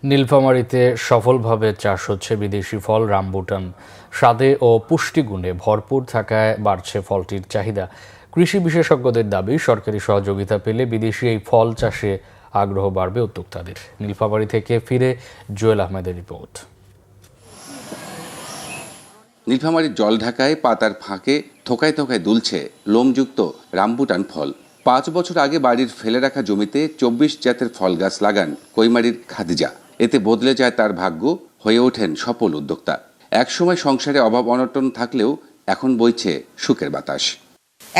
নীলফামারীতে সফলভাবে চাষ হচ্ছে বিদেশি ফল রামবুটান। স্বাদে ও পুষ্টিগুণে ভরপুর থাকায় বাড়ছে ফলটির চাহিদা। কৃষি বিশেষজ্ঞদের দাবি, সরকারি সহযোগিতা পেলে বিদেশি এই ফল চাষে আগ্রহ বাড়বে উদ্যোক্তাদের। নীলফামারী থেকে ফিরে জুয়েল আহমেদের রিপোর্ট। নীলফামারীর জলঢাকায় পাতার ফাঁকে থোকায় থোকায় দুলছে লোমযুক্ত রামবুটান ফল। 5 বছর আগে বাড়ির ফেলে রাখা জমিতে 24 জাতের ফল গাছ লাগান কৈমারীর খাদিজা। এতে বদলে যায় তার ভাগ্য, হয়ে ওঠেন সফল উদ্যোক্তা। একসময় সংসারে অভাব অনটন থাকলেও এখন বইছে সুখের বাতাস।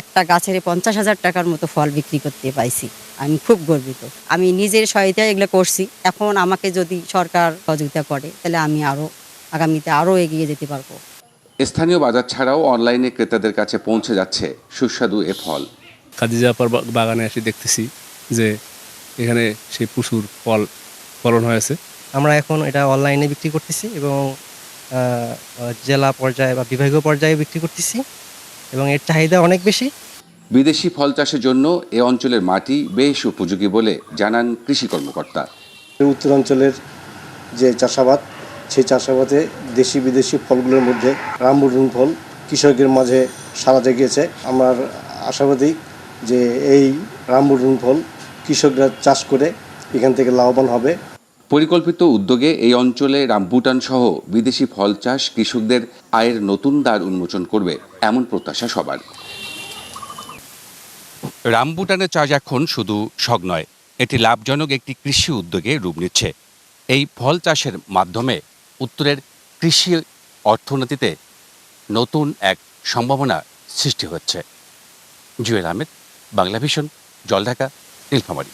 একটা গাছের 50,000 টাকার মতো ফল বিক্রি করতে পাইছি। আমি খুব গর্বিত। আমি নিজের সহায়তায় এগুলো করছি। এখন আমাকে যদি সরকার সহযোগিতা করে তাহলে আমি আগামীতে আরও এগিয়ে যেতে পারবো। স্থানীয় বাজার ছাড়াও অনলাইনে ক্রেতাদের কাছে পৌঁছে যাচ্ছে সুস্বাদু এ ফল। খাদিজা আপার বাগানে এসে দেখতেছি যে এখানে সেই প্রচুর ফল ফলন হয়েছে। আমরা এখন এটা অনলাইনে বিক্রি করতেছি এবং জেলা পর্যায়ে বা বিভাগীয় পর্যায়ে বিক্রি করতেছি এবং এর চাহিদা অনেক বেশি। বিদেশি ফল চাষের জন্য এ অঞ্চলের মাটি বেশ উপযোগী বলে জানান কৃষি কর্মকর্তা। উত্তরাঞ্চলের যে চাষাবাদ, সেই চাষাবাদে দেশি বিদেশি ফলগুলোর মধ্যে রামবুটান ফল কৃষকের মাঝে সাড়া জাগিয়েছে। আমরা আশাবাদী যে এই রামবুটান ফল কৃষকরা চাষ করে এখান থেকে লাভবান হবে। পরিকল্পিত উদ্যোগে এই অঞ্চলে রামবুটান সহ বিদেশি ফল চাষ কৃষকদের আয়ের নতুন দ্বার উন্মোচন করবে, এমন প্রত্যাশা সবার। রামবুটানের চাষ এখন শুধু শখ নয়, এটি লাভজনক একটি কৃষি উদ্যোগে রূপ নিচ্ছে। এই ফল চাষের মাধ্যমে উত্তরের কৃষি অর্থনীতিতে নতুন এক সম্ভাবনা সৃষ্টি হচ্ছে। জুয়েল আহমেদ, বাংলা ভিশন, জলঢাকা, নীলফামারী।